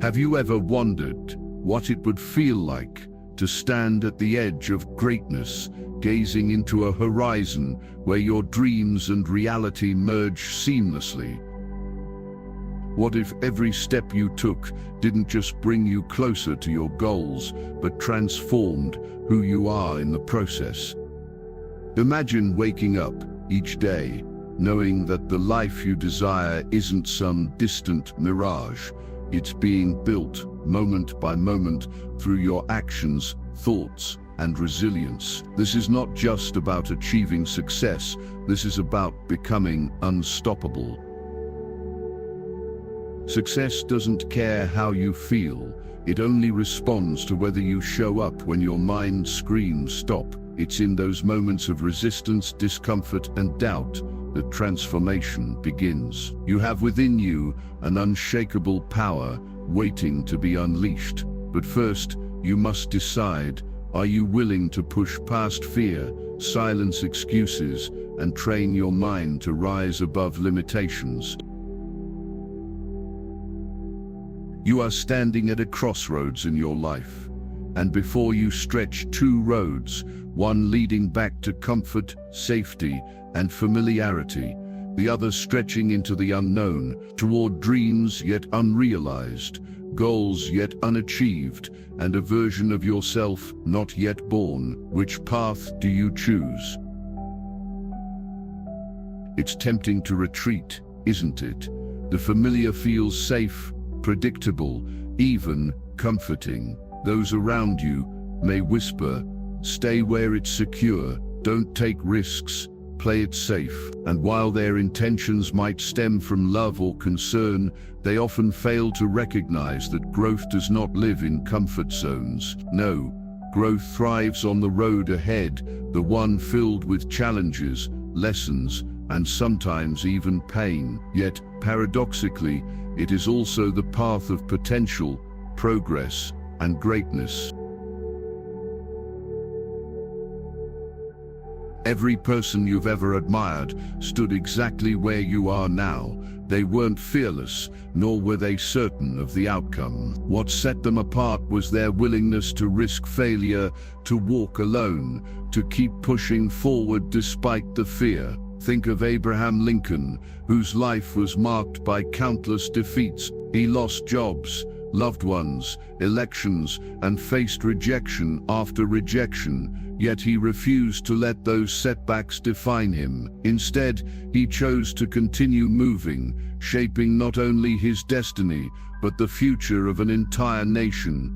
Have you ever wondered what it would feel like to stand at the edge of greatness, gazing into a horizon where your dreams and reality merge seamlessly? What if every step you took didn't just bring you closer to your goals, but transformed who you are in the process? Imagine waking up each day knowing that the life you desire isn't some distant mirage. It's being built moment by moment through your actions, thoughts, and resilience. This is not just about achieving success. This is about becoming unstoppable. Success doesn't care how you feel. It only responds to whether you show up when your mind screams stop. It's in those moments of resistance, discomfort, and doubt that transformation begins. You have within you an unshakable power waiting to be unleashed. But first, you must decide, are you willing to push past fear, silence excuses, and train your mind to rise above limitations? You are standing at a crossroads in your life, and before you stretch two roads, one leading back to comfort, safety, and familiarity, the other stretching into the unknown, toward dreams yet unrealized, goals yet unachieved, and a version of yourself not yet born. Which path do you choose? It's tempting to retreat, isn't it? The familiar feels safe, predictable, even comforting. Those around you may whisper, "Stay where it's secure, don't take risks, play it safe." And while their intentions might stem from love or concern, they often fail to recognize that growth does not live in comfort zones. No, growth thrives on the road ahead, the one filled with challenges, lessons, and sometimes even pain. Yet, paradoxically, it is also the path of potential, progress, and greatness. Every person you've ever admired stood exactly where you are now. They weren't fearless, nor were they certain of the outcome. What set them apart was their willingness to risk failure, to walk alone, to keep pushing forward despite the fear. Think of Abraham Lincoln, whose life was marked by countless defeats. He lost jobs, loved ones, elections, and faced rejection after rejection, yet he refused to let those setbacks define him. Instead, he chose to continue moving, shaping not only his destiny, but the future of an entire nation.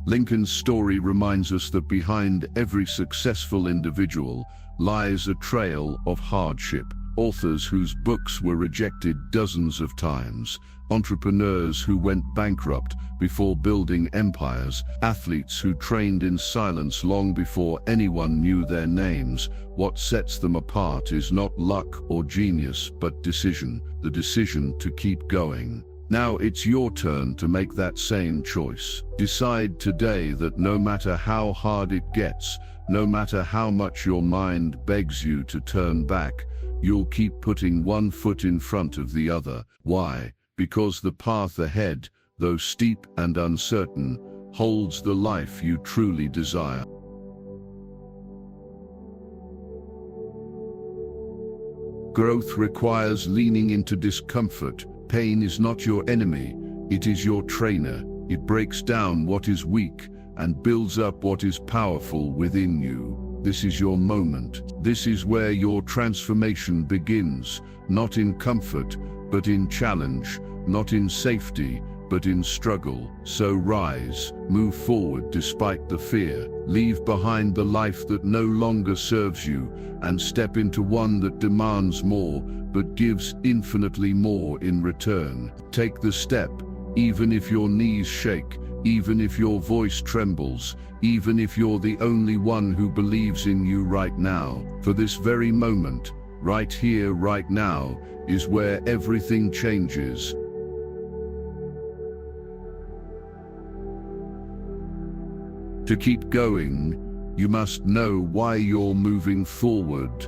Lincoln's story reminds us that behind every successful individual lies a trail of hardship. Authors whose books were rejected dozens of times, entrepreneurs who went bankrupt before building empires, athletes who trained in silence long before anyone knew their names. What sets them apart is not luck or genius, but decision, the decision to keep going. Now it's your turn to make that same choice. Decide today that no matter how hard it gets, no matter how much your mind begs you to turn back, you'll keep putting one foot in front of the other. Why? Because the path ahead, though steep and uncertain, holds the life you truly desire. Growth requires leaning into discomfort. Pain is not your enemy, it is your trainer. It breaks down what is weak and builds up what is powerful within you. This is your moment. This is where your transformation begins, not in comfort, but in challenge, not in safety, but in struggle. So rise, move forward despite the fear, leave behind the life that no longer serves you, and step into one that demands more, but gives infinitely more in return. Take the step, even if your knees shake, even if your voice trembles, even if you're the only one who believes in you right now. For this very moment, right here, right now, is where everything changes. To keep going, you must know why you're moving forward.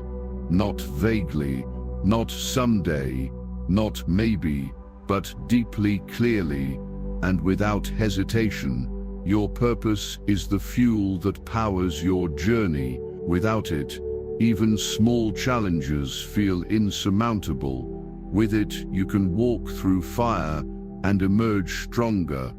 Not vaguely, not someday, not maybe, but deeply clearly, and without hesitation. Your purpose is the fuel that powers your journey. Without it, even small challenges feel insurmountable. With it, you can walk through fire and emerge stronger.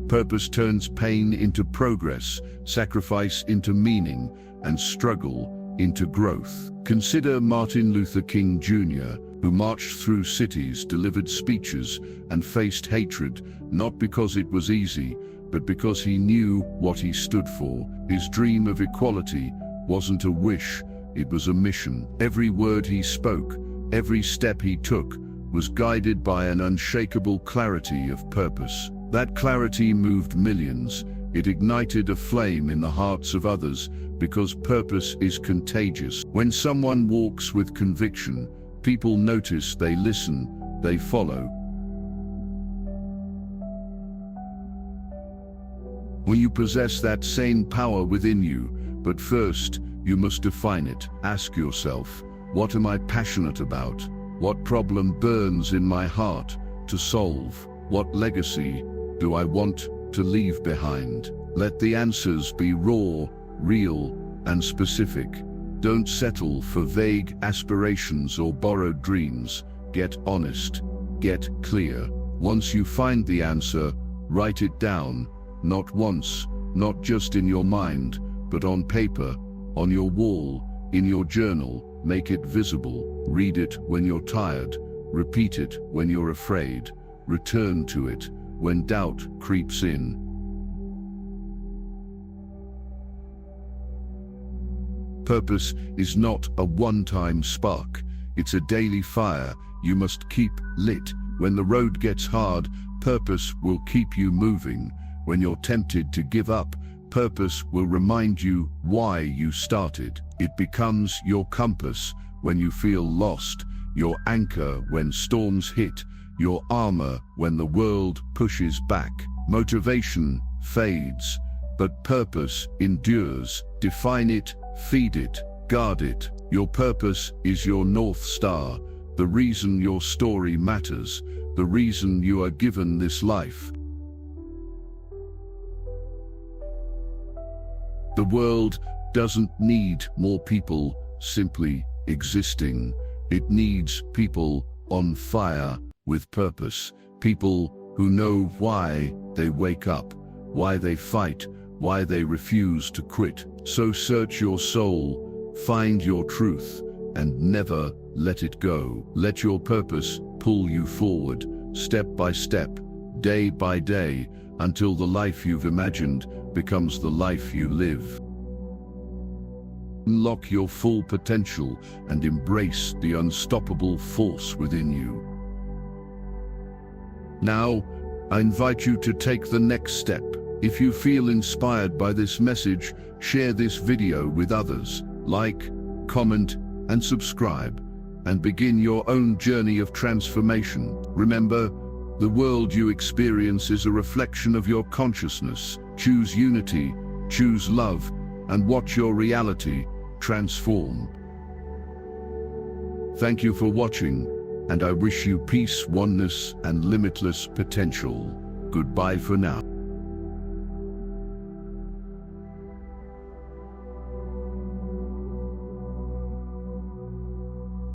Purpose turns pain into progress, sacrifice into meaning, and struggle into growth. Consider Martin Luther King Jr., who marched through cities, delivered speeches, and faced hatred, not because it was easy, but because he knew what he stood for. His dream of equality wasn't a wish, it was a mission. Every word he spoke, every step he took, was guided by an unshakable clarity of purpose. That clarity moved millions. It ignited a flame in the hearts of others, because purpose is contagious. When someone walks with conviction, people notice, they listen, they follow. When you possess that same power within you, but first, you must define it. Ask yourself, what am I passionate about? What problem burns in my heart to solve? What legacy do I want to leave behind? Let the answers be raw, real, and specific. Don't settle for vague aspirations or borrowed dreams. Get honest, get clear. Once you find the answer, write it down. Not once, not just in your mind, but on paper, on your wall, in your journal. Make it visible. Read it when you're tired. Repeat it when you're afraid. Return to it when doubt creeps in. Purpose is not a one-time spark. It's a daily fire you must keep lit. When the road gets hard, purpose will keep you moving. When you're tempted to give up, purpose will remind you why you started. It becomes your compass when you feel lost, your anchor when storms hit, your armor when the world pushes back. Motivation fades, but purpose endures. Define it, feed it, guard it. Your purpose is your North Star, the reason your story matters, the reason you are given this life. The world doesn't need more people simply existing. It needs people on fire with purpose, people who know why they wake up, why they fight, why they refuse to quit. So search your soul, find your truth, and never let it go. Let your purpose pull you forward, step by step, day by day, until the life you've imagined becomes the life you live. Unlock your full potential and embrace the unstoppable force within you. Now, I invite you to take the next step. If you feel inspired by this message, share this video with others. Like, comment, and subscribe, and begin your own journey of transformation. Remember, the world you experience is a reflection of your consciousness. Choose unity, choose love, and watch your reality transform. Thank you for watching, and I wish you peace, oneness, and limitless potential. Goodbye for now.